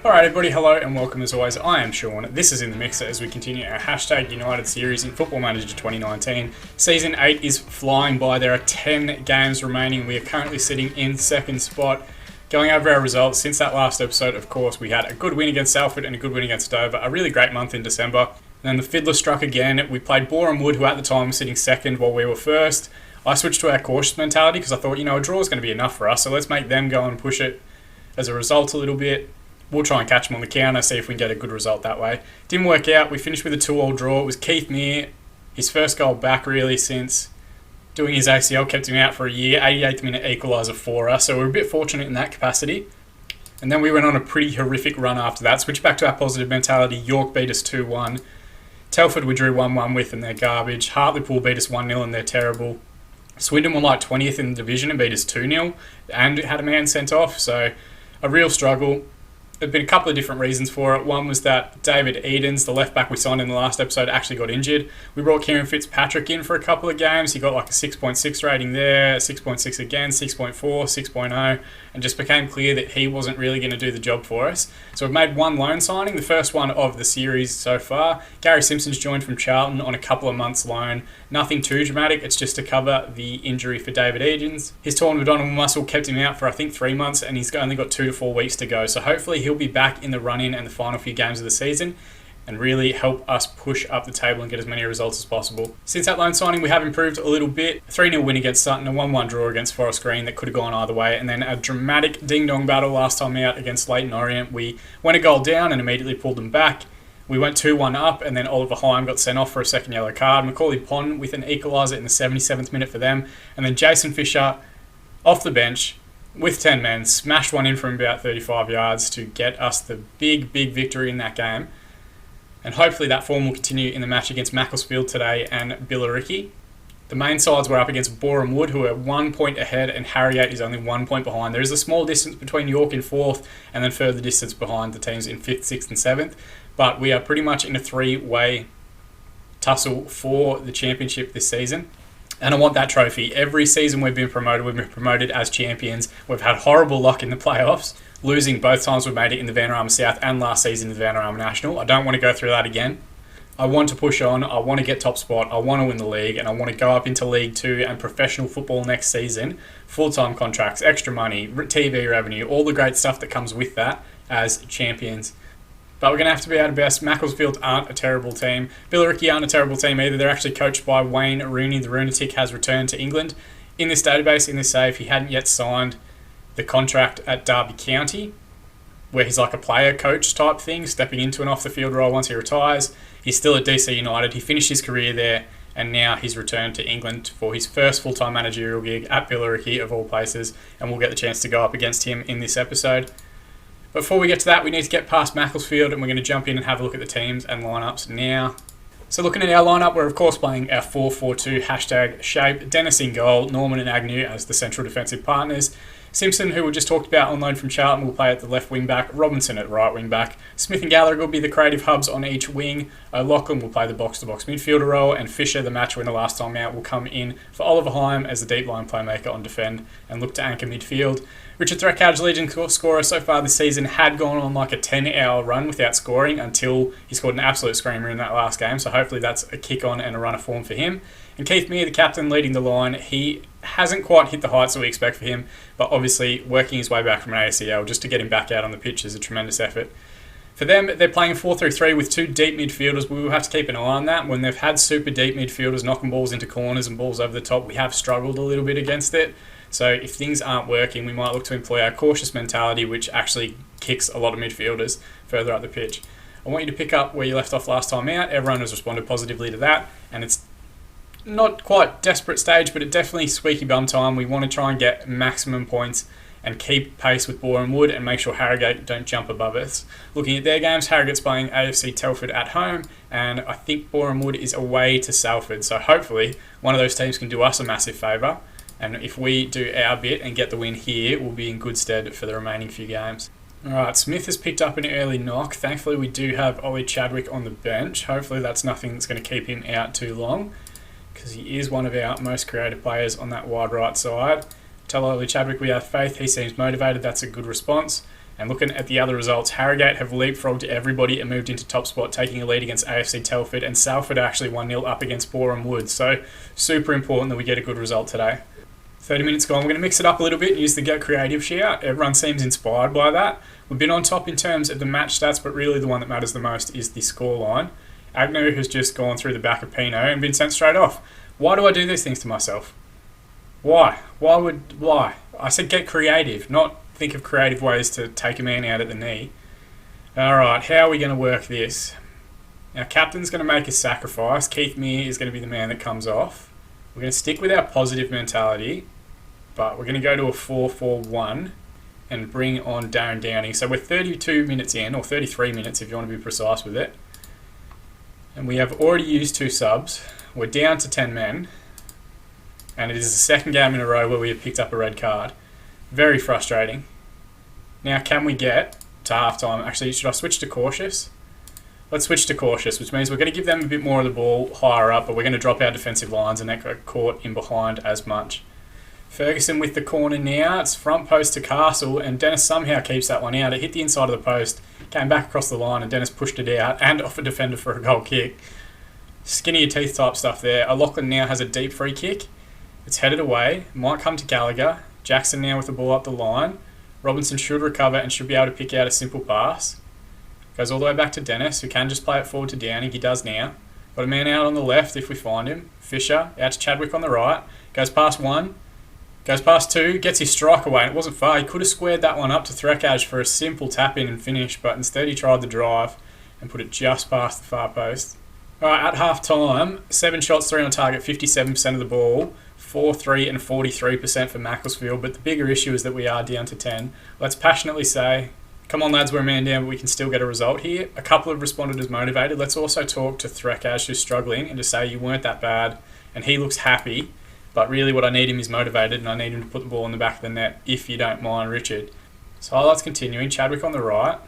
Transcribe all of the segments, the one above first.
Alright everybody, hello and welcome as always. I am Sean. This is In The Mixer as we continue our hashtag United series in Football Manager 2019. Season 8 is flying by. There are 10 games remaining. We are currently sitting in second spot. Going over our results, since that last episode, of course, we had a good win against Salford and a good win against Dover. A really great month in December. And then the fiddler struck again. We played Boreham Wood, who at the time was sitting second while we were first. I switched to our cautious mentality because I thought, a draw is going to be enough for us, so let's make them go and push it as a result a little bit. We'll try and catch them on the counter, see if we can get a good result that way. Didn't work out. We finished with a 2-2 draw. It was Keith Mear, his first goal back really since doing his ACL, kept him out for a year. 88th minute equaliser for us, so we're a bit fortunate in that capacity. And then we went on a pretty horrific run after that. Switched back to our positive mentality. York beat us 2-1. Telford we drew 1-1 with and they're garbage. Hartlepool beat us 1-0 and they're terrible. Swindon were like 20th in the division and beat us 2-0 and had a man sent off, so a real struggle. There've been a couple of different reasons for it. One was that David Edens, the left back we signed in the last episode, actually got injured. We brought Kieran Fitzpatrick in for a couple of games. He got like a 6.6 rating there, 6.6 again, 6.4, 6.0, and just became clear that he wasn't really going to do the job for us. So we've made one loan signing, the first one of the series so far. Gary Simpson's joined from Charlton on a couple of months loan. Nothing too dramatic, it's just to cover the injury for David Edens. His torn abdominal muscle kept him out for I think 3 months and he's only got 2 to 4 weeks to go. So hopefully he'll be back in the run-in and the final few games of the season and really help us push up the table and get as many results as possible. Since that loan signing, we have improved a little bit. 3-0 win against Sutton, a 1-1 draw against Forest Green that could have gone either way, and then a dramatic ding-dong battle last time out against Leyton Orient. We went a goal down and immediately pulled them back. We went 2-1 up, and then Oliver Heim got sent off for a second yellow card. Macaulay Pond with an equaliser in the 77th minute for them, and then Jason Fisher off the bench with 10 men, smashed one in from about 35 yards to get us the big victory in that game. And hopefully that form will continue in the match against Macclesfield today and Billericay. The main sides were up against Boreham Wood, who are 1 point ahead, and Harrogate is only 1 point behind. There is a small distance between York in 4th, and then further distance behind the teams in 5th, 6th and 7th. But we are pretty much in a 3-way tussle for the championship this season. And I want that trophy. Every season we've been promoted as champions. We've had horrible luck in the playoffs, losing both times we've made it in the Vanarama South and last season in the Vanarama National. I don't want to go through that again. I want to push on. I want to get top spot. I want to win the league, and I want to go up into League 2 and professional football next season. Full-time contracts, extra money, TV revenue, all the great stuff that comes with that as champions. But we're going to have to be our best. Macclesfield aren't a terrible team. Billericay aren't a terrible team either. They're actually coached by Wayne Rooney. The Lunatic has returned to England. In this database, in this save, he hadn't yet signed the contract at Derby County, where he's like a player coach type thing, stepping into an off-the-field role once he retires. He's still at DC United. He finished his career there, and now he's returned to England for his first full-time managerial gig at Billericay, of all places, and we'll get the chance to go up against him in this episode. Before we get to that, we need to get past Macclesfield, and we're going to jump in and have a look at the teams and lineups now. So looking at our lineup, we're of course playing our 4-4-2 hashtag shape. Dennis in goal, Norman and Agnew as the central defensive partners. Simpson, who we just talked about on loan from Charlton, will play at the left wing back. Robinson at right wing back. Smith and Gallagher will be the creative hubs on each wing. O'Loughlin will play the box-to-box midfielder role, and Fisher, the match winner last time out, will come in for Oliver Heim as the deep line playmaker on defend and look to anchor midfield. Richard Threadcouch, Legion scorer so far this season, had gone on like a 10-hour run without scoring until he scored an absolute screamer in that last game, so hopefully that's a kick on and a run of form for him. And Keith Mear, the captain, leading the line. He hasn't quite hit the heights that we expect for him, but obviously working his way back from an ACL just to get him back out on the pitch is a tremendous effort. For them, they're playing 4-3-3 with 2 deep midfielders. We will have to keep an eye on that. When they've had super deep midfielders knocking balls into corners and balls over the top, we have struggled a little bit against it. So if things aren't working, we might look to employ our cautious mentality, which actually kicks a lot of midfielders further up the pitch. I want you to pick up where you left off last time out. Everyone has responded positively to that, and it's not quite desperate stage, but it definitely squeaky bum time. We want to try and get maximum points and keep pace with Boreham Wood and make sure Harrogate don't jump above us. Looking at their games, Harrogate's playing AFC Telford at home, and I think Boreham Wood is away to Salford. So hopefully one of those teams can do us a massive favour, and if we do our bit and get the win here, we'll be in good stead for the remaining few games. Alright, Smith has picked up an early knock. Thankfully we do have Ollie Chadwick on the bench. Hopefully that's nothing that's going to keep him out too long, because he is one of our most creative players on that wide right side. Tell Ollie Chadwick we have faith. He seems motivated. That's a good response. And looking at the other results, Harrogate have leapfrogged everybody and moved into top spot, taking a lead against AFC Telford, and Salford actually 1-0 up against Boreham Wood. So super important that we get a good result today. 30 minutes gone, we're going to mix it up a little bit and use the Get Creative shout. Everyone seems inspired by that. We've been on top in terms of the match stats, but really the one that matters the most is the scoreline. Agnew has just gone through the back of Pino and been sent straight off. Why do I do these things to myself? Why? Why? I said get creative, not think of creative ways to take a man out at the knee. Alright, how are we going to work this? Our captain's going to make a sacrifice. Keith Mear is going to be the man that comes off. We're going to stick with our positive mentality, but we're going to go to a 4-4-1 and bring on Darren Downing. So we're 32 minutes in, or 33 minutes if you want to be precise with it. And we have already used 2 subs. We're down to 10 men. And it is the second game in a row where we have picked up a red card. Very frustrating. Now, can we get to halftime? Actually, should I switch to cautious? Let's switch to cautious, which means we're going to give them a bit more of the ball higher up, but we're going to drop our defensive lines and not get caught in behind as much. Ferguson with the corner now. It's front post to Castle, and Dennis somehow keeps that one out. It hit the inside of the post, came back across the line, and Dennis pushed it out and off a defender for a goal kick. Skinny your teeth type stuff there. O'Loughlin now has a deep free kick. It's headed away. Might come to Gallagher. Jackson now with the ball up the line. Robinson should recover and should be able to pick out a simple pass. Goes all the way back to Dennis, who can just play it forward to Downing. He does now. Got a man out on the left if we find him. Fisher out to Chadwick on the right. Goes past 1. Goes past 2. Gets his strike away. And it wasn't far. He could have squared that one up to Threkaj for a simple tap in and finish, but instead he tried the drive and put it just past the far post. Alright, at half time, 7 shots, 3 on target, 57% of the ball. 4-3 and 43% for Macclesfield, but the bigger issue is that we are down to 10. Let's passionately say, come on lads, we're a man down, but we can still get a result here. A couple have responded as motivated. Let's also talk to Threkaj, who's struggling, and to say you weren't that bad, and he looks happy, but really what I need him is motivated, and I need him to put the ball in the back of the net, if you don't mind, Richard. So highlights continuing, Chadwick on the right.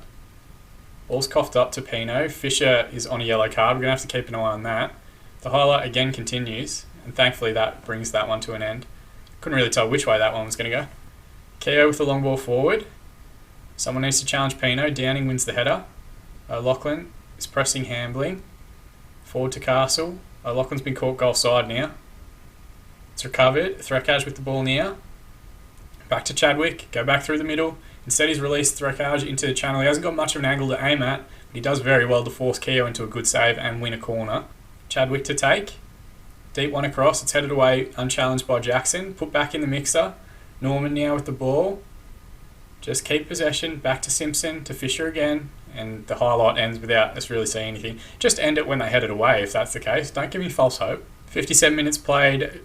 Ball's coughed up to Pino. Fisher is on a yellow card. We're going to have to keep an eye on that. The highlight again continues. And thankfully that brings that one to an end. Couldn't really tell which way that one was going to go. Keogh with the long ball forward. Someone needs to challenge Pino. Downing wins the header. O'Loughlin is pressing Hambling. Forward to Castle. O'Loughlin's been caught goal side now. It's recovered. Threkaj with the ball now. Back to Chadwick. Go back through the middle. Instead he's released Threkaj into the channel. He hasn't got much of an angle to aim at, but he does very well to force Keogh into a good save and win a corner. Chadwick to take. Deep one across, it's headed away unchallenged by Jackson. Put back in the mixer. Norman now with the ball. Just keep possession. Back to Simpson, to Fisher again. And the highlight ends without us really seeing anything. Just end it when they head it away if that's the case. Don't give me false hope. 57 minutes played.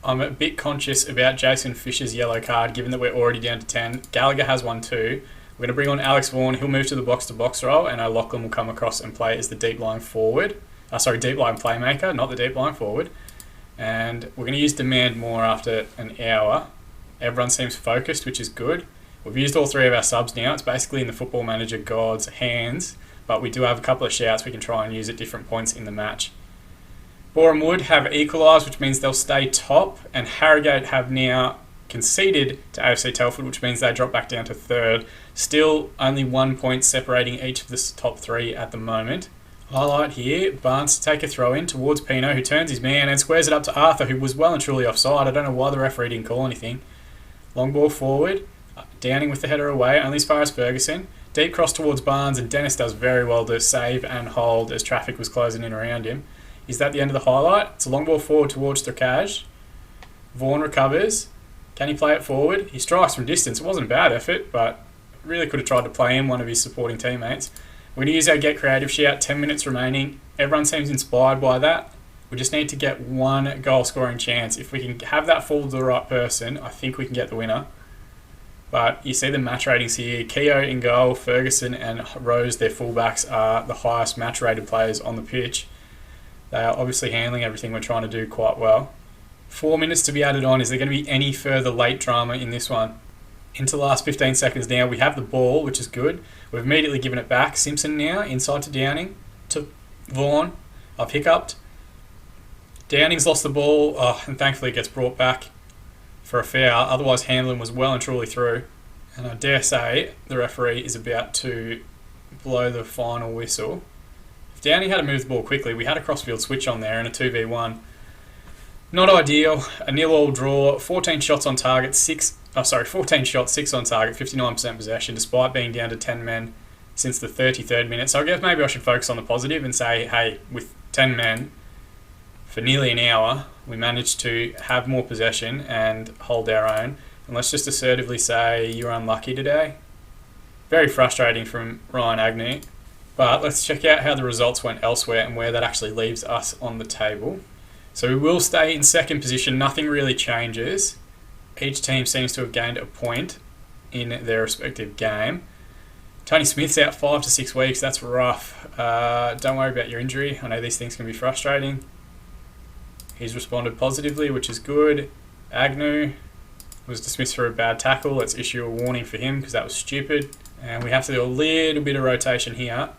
I'm a bit conscious about Jason Fisher's yellow card given that we're already down to 10. Gallagher has one too. We're going to bring on Alex Vaughan. He'll move to the box-to-box role and O'Loughlin will come across and play as the deep-lying forward. Deep line playmaker, not the deep line forward. And we're going to use demand more after an hour. Everyone seems focused, which is good. We've used all 3 of our subs now. It's basically in the Football Manager God's hands, but we do have a couple of shouts we can try and use at different points in the match. Boreham Wood have equalised, which means they'll stay top, and Harrogate have now conceded to AFC Telford, which means they drop back down to 3rd. Still only 1 point separating each of the top 3 at the moment. Highlight here, Barnes to take a throw in towards Pino, who turns his man and squares it up to Arthur, who was well and truly offside. I don't know why the referee didn't call anything. Long ball forward, Downing with the header away, only as far as Ferguson. Deep cross towards Barnes, and Dennis does very well to save and hold as traffic was closing in around him. Is that the end of the highlight? It's a long ball forward towards Threkaj. Vaughan recovers. Can he play it forward? He strikes from distance. It wasn't a bad effort, but really could have tried to play in one of his supporting teammates. We're going to use our Get Creative shout, 10 minutes remaining. Everyone seems inspired by that. We just need to get 1 goal scoring chance. If we can have that fall to the right person, I think we can get the winner. But you see the match ratings here. Keogh in goal, Ferguson and Rose, their fullbacks, are the highest match rated players on the pitch. They are obviously handling everything we're trying to do quite well. 4 minutes to be added on. Is there going to be any further late drama in this one? Into the last 15 seconds now. We have the ball, which is good. We've immediately given it back. Simpson now, inside to Downing, to Vaughan. I've hiccuped. Downing's lost the ball, and thankfully it gets brought back for a foul. Otherwise, Hamlin was well and truly through. And I dare say the referee is about to blow the final whistle. If Downey had to move the ball quickly, we had a crossfield switch on there and a 2v1. Not ideal. A 0-0 draw. 14 shots on target, 14 shots, 6 on target, 59% possession, despite being down to 10 men since the 33rd minute. So I guess maybe I should focus on the positive and say, hey, with 10 men for nearly an hour, we managed to have more possession and hold our own. And let's just assertively say you're unlucky today. Very frustrating from Ryan Agnew. But let's check out how the results went elsewhere and where that actually leaves us on the table. So we will stay in second position. Nothing really changes. Each team seems to have gained a point in their respective game. Tony Smith's out 5 to 6 weeks. That's rough. Don't worry about your injury. I know these things can be frustrating. He's responded positively, which is good. Agnew was dismissed for a bad tackle. Let's issue a warning for him because that was stupid. And we have to do a little bit of rotation here.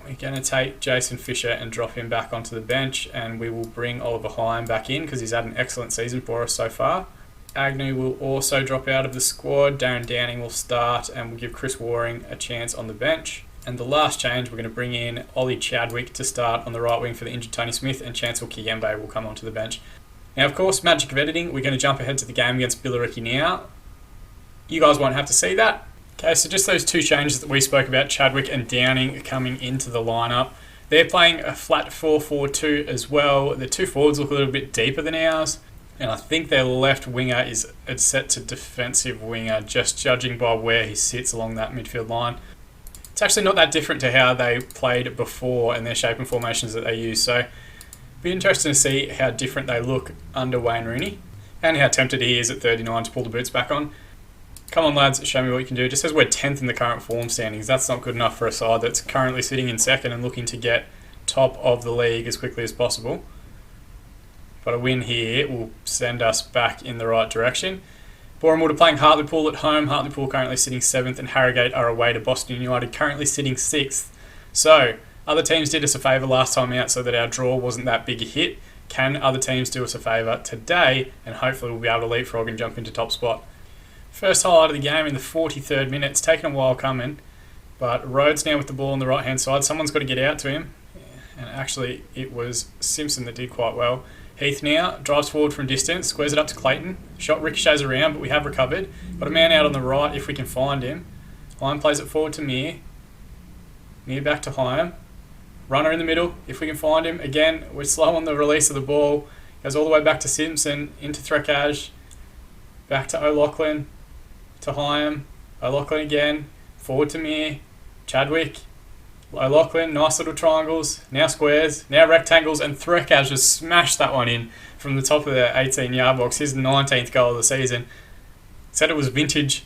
We're going to take Jason Fisher and drop him back onto the bench, and we will bring Oliver Hyam back in because he's had an excellent season for us so far. Agnew will also drop out of the squad. Darren Downing will start, and we'll give Chris Waring a chance on the bench. And the last change, we're going to bring in Ollie Chadwick to start on the right wing for the injured Tony Smith, and Chancel Kiyembe will come onto the bench. Now, of course, magic of editing, we're going to jump ahead to the game against Billericay now. You guys won't have to see that. Okay, so just those two changes that we spoke about, Chadwick and Downing coming into the lineup. They're playing a flat 4-4-2 as well. The two forwards look a little bit deeper than ours, and I think their left winger is set to defensive winger, just judging by where he sits along that midfield line. It's actually not that different to how they played before and their shape and formations that they use, so be interesting to see how different they look under Wayne Rooney and how tempted he is at 39 to pull the boots back on. Come on, lads, show me what you can do. Just says we're 10th in the current form standings. That's not good enough for a side that's currently sitting in second and looking to get top of the league as quickly as possible. But a win here will send us back in the right direction. Boreham Wood are playing Hartlepool at home. Hartlepool currently sitting 7th, and Harrogate are away to Boston United, currently sitting 6th. So, other teams did us a favour last time out so that our draw wasn't that big a hit. Can other teams do us a favour today? And hopefully we'll be able to leapfrog and jump into top spot. First highlight of the game in the 43rd minute. It's taken a while coming, but Rhodes now with the ball on the right-hand side. Someone's got to get out to him. And actually, it was Simpson that did quite well. Heath now drives forward from distance, squares it up to Clayton. Shot ricochets around, but we have recovered. Got a man out on the right if we can find him. Hyam plays it forward to Mir. Mir back to Hyam. Runner in the middle, if we can find him. Again, we're slow on the release of the ball. Goes all the way back to Simpson, into Threkaj. Back to O'Loughlin, to Hyam. O'Loughlin again, forward to Mir. Chadwick. O'Loughlin, nice little triangles. Now squares, now rectangles, and Threkaj has smashed that one in from the top of the 18-yard box. His 19th goal of the season. Said it was vintage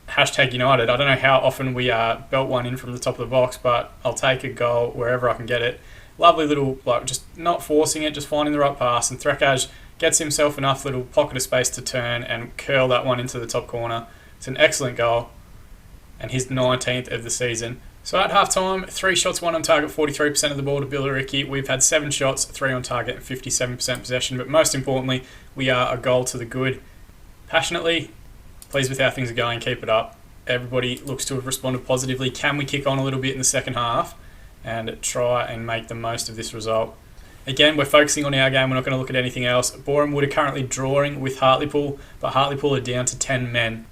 #United. I don't know how often we belt one in from the top of the box, but I'll take a goal wherever I can get it. Lovely little, just not forcing it, just finding the right pass, and Threkaj gets himself enough little pocket of space to turn and curl that one into the top corner. It's an excellent goal, and his 19th of the season. So at half-time, 3 shots, 1 on target, 43% of the ball to Billericay. We've had 7 shots, 3 on target, and 57% possession, but most importantly, we are a goal to the good. Passionately, pleased with how things are going, keep it up. Everybody looks to have responded positively. Can we kick on a little bit in the second half and try and make the most of this result? Again, we're focusing on our game. We're not going to look at anything else. Boreham Wood are currently drawing with Hartlepool, but Hartlepool are down to 10 men.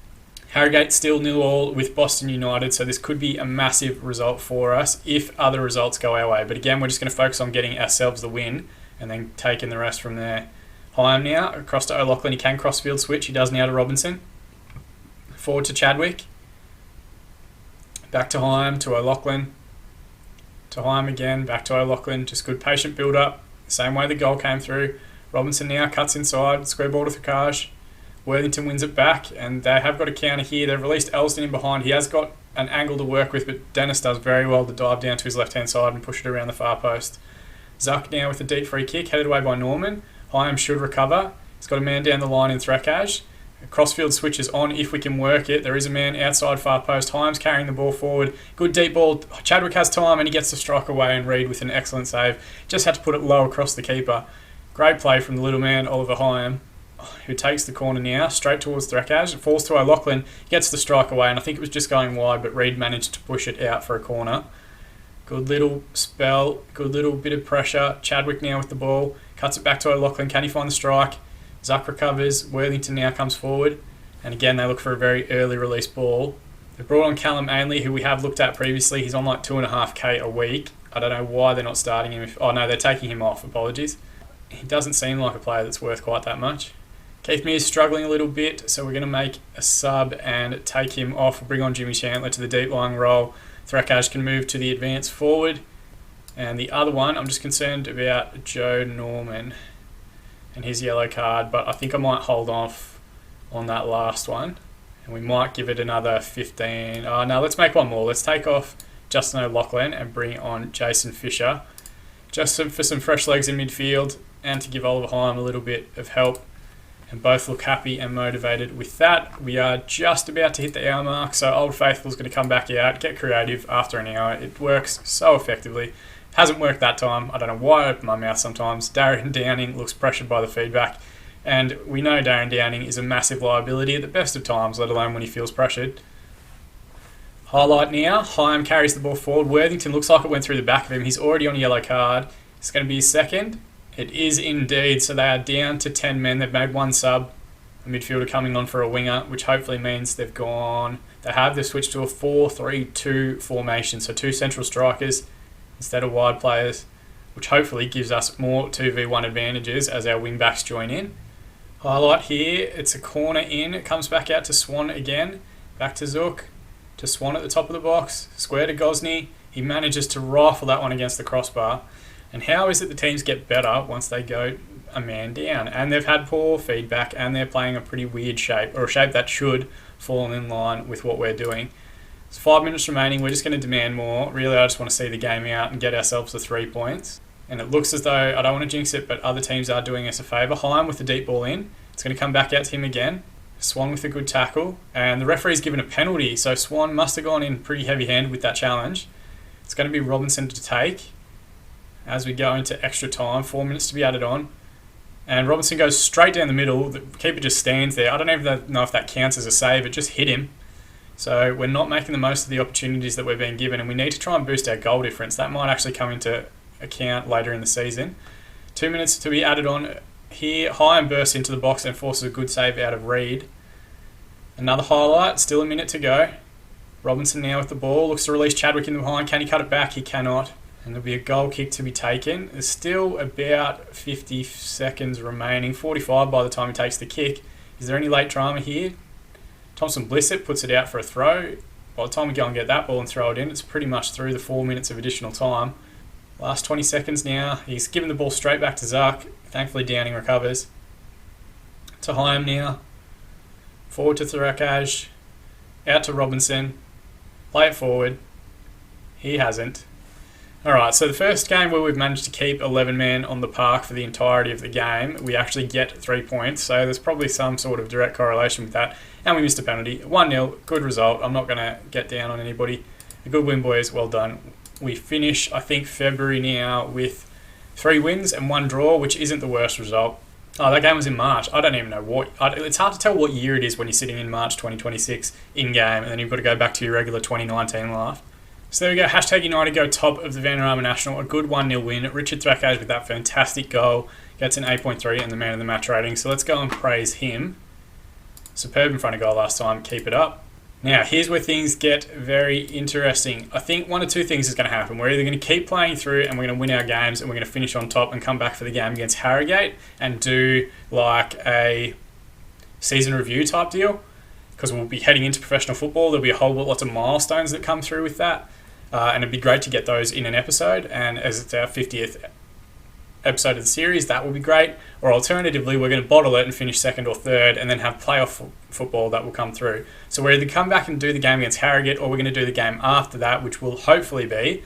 Harrogate still 0-0 with Boston United, so this could be a massive result for us if other results go our way. But again, we're just going to focus on getting ourselves the win and then taking the rest from there. Hyam now, across to O'Loughlin. He can cross-field switch. He does now to Robinson. Forward to Chadwick. Back to Hyam, to O'Loughlin. To Hyam again, back to O'Loughlin. Just good patient build-up. Same way the goal came through. Robinson now cuts inside. Square ball to Threkaj. Worthington wins it back, and they have got a counter here. They've released Elston in behind. He has got an angle to work with, but Dennis does very well to dive down to his left-hand side and push it around the far post. Zuck now with a deep free kick, headed away by Norman. Hyam should recover. He's got a man down the line in Threkaj. Crossfield switches on if we can work it. There is a man outside far post. Hyam's carrying the ball forward. Good deep ball. Chadwick has time, and he gets the strike away, and Reid with an excellent save. Just had to put it low across the keeper. Great play from the little man, Oliver Hyam. who takes the corner now, straight towards Threkaj. It falls to O'Loughlin, gets the strike away, and I think it was just going wide, but Reed managed to push it out for a corner. Good little spell, good little bit of pressure. Chadwick now with the ball, cuts it back to O'Loughlin. Can he find the strike? Zuck recovers. Worthington now comes forward, and again they look for a very early release ball. They brought on Callum Ainley, who we have looked at previously. He's on like 2.5k a week. I don't know why they're not starting him. Oh no, they're taking him off. Apologies. He doesn't seem like a player that's worth quite that much. Keith Mears struggling a little bit, so we're going to make a sub and take him off. We'll bring on Jimmy Chandler to the deep lying role. Threkaj can move to the advance forward. And the other one, I'm just concerned about Joe Norman and his yellow card, but I think I might hold off on that last one. And we might give it another 15. Oh no, let's make one more. Let's take off Justin O'Loughlin and bring on Jason Fisher. Just for some fresh legs in midfield and to give Oliver Heim a little bit of help. And both look happy and motivated with that. We are just about to hit the hour mark, so Old Faithful's going to come back out, get creative after an hour. It works so effectively. Hasn't worked that time. I don't know why I open my mouth sometimes. Darren Downing looks pressured by the feedback, and we know Darren Downing is a massive liability at the best of times, let alone when he feels pressured. Highlight now. Heim carries the ball forward. Worthington looks like it went through the back of him. He's already on a yellow card. It's going to be his second. It is indeed. So they are down to 10 men. They've made one sub. A midfielder coming on for a winger, which hopefully means they've switched to a 4-3-2 formation. So 2 central strikers instead of wide players, which hopefully gives us more 2v1 advantages as our wing backs join in. Highlight here. It's a corner in. It comes back out to Swan again. Back to Zook. To Swan at the top of the box. Square to Gosney. He manages to rifle that one against the crossbar. And how is it the teams get better once they go a man down? And they've had poor feedback and they're playing a pretty weird shape, or a shape that should fall in line with what we're doing. It's 5 minutes remaining. We're just going to demand more. Really, I just want to see the game out and get ourselves the 3 points. And it looks as though, I don't want to jinx it, but other teams are doing us a favour. Heim with the deep ball in. It's going to come back out to him again. Swan with a good tackle. And the referee's given a penalty, so Swan must have gone in pretty heavy-handed with that challenge. It's going to be Robinson to take as we go into extra time. 4 minutes to be added on. And Robinson goes straight down the middle. The keeper just stands there. I don't even know if that counts as a save. It just hit him. So we're not making the most of the opportunities that we're being given, and we need to try and boost our goal difference. That might actually come into account later in the season. 2 minutes to be added on here. Heim bursts into the box and forces a good save out of Reed. Another highlight. Still a minute to go. Robinson now with the ball. Looks to release Chadwick in the behind. Can he cut it back? He cannot. And there'll be a goal kick to be taken. There's still about 50 seconds remaining. 45 by the time he takes the kick. Is there any late drama here? Thompson Blissett puts it out for a throw. By the time we go and get that ball and throw it in, it's pretty much through the 4 minutes of additional time. Last 20 seconds now. He's given the ball straight back to Zuck. Thankfully Downing recovers. To Heim now. Forward to Threkaj. Out to Robinson. Play it forward. He hasn't. Alright, so the first game where we've managed to keep 11 men on the park for the entirety of the game, we actually get 3 points, so there's probably some sort of direct correlation with that. And we missed a penalty. 1-0, good result. I'm not going to get down on anybody. A good win, boys. Well done. We finish, I think, February now with 3 wins and 1 draw, which isn't the worst result. Oh, that game was in March. I don't even know what... It's hard to tell what year it is when you're sitting in March 2026 in-game, and then you've got to go back to your regular 2019 life. So there we go. Hashtag United go top of the Vanarama National. A good 1-0 win. Richard Threkaj with that fantastic goal gets an 8.3 and the man of the match rating. So let's go and praise him. Superb in front of goal last time. Keep it up. Now, here's where things get very interesting. I think one of 2 things is going to happen. We're either going to keep playing through and we're going to win our games and we're going to finish on top and come back for the game against Harrogate and do like a season review type deal, because we'll be heading into professional football. There'll be a whole lot of milestones that come through with that. And it'd be great to get those in an episode, and as it's our 50th episode of the series, that will be great. Or alternatively, we're going to bottle it and finish 2nd or 3rd and then have playoff football that will come through. So we're either come back and do the game against Harrogate, or we're going to do the game after that, which will hopefully be,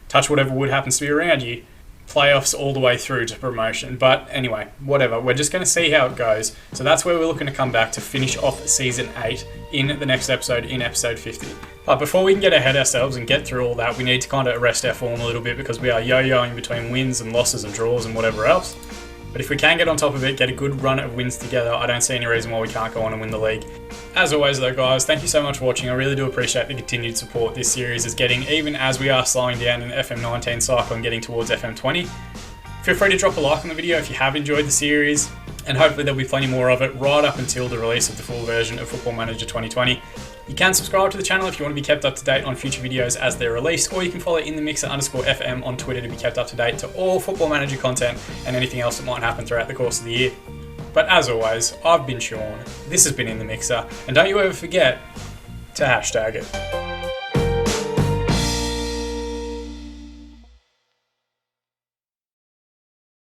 touch whatever wood happens to be around you, playoffs all the way through to promotion. But anyway, whatever. We're just going to see how it goes. So that's where we're looking to come back to finish off Season 8 in the next episode, in episode 50. But before we can get ahead ourselves and get through all that, we need to kind of arrest our form a little bit, because we are yo-yoing between wins and losses and draws and whatever else. But if we can get on top of it, get a good run of wins together, I don't see any reason why we can't go on and win the league. As always though guys, thank you so much for watching. I really do appreciate the continued support this series is getting, even as we are slowing down in the FM19 cycle and getting towards FM20. Feel free to drop a like on the video if you have enjoyed the series, and hopefully there'll be plenty more of it right up until the release of the full version of Football Manager 2020. You can subscribe to the channel if you want to be kept up to date on future videos as they're released, or you can follow _FM on Twitter to be kept up to date to all Football Manager content and anything else that might happen throughout the course of the year. But as always, I've been Sean, this has been In The Mixer, and don't you ever forget to hashtag it.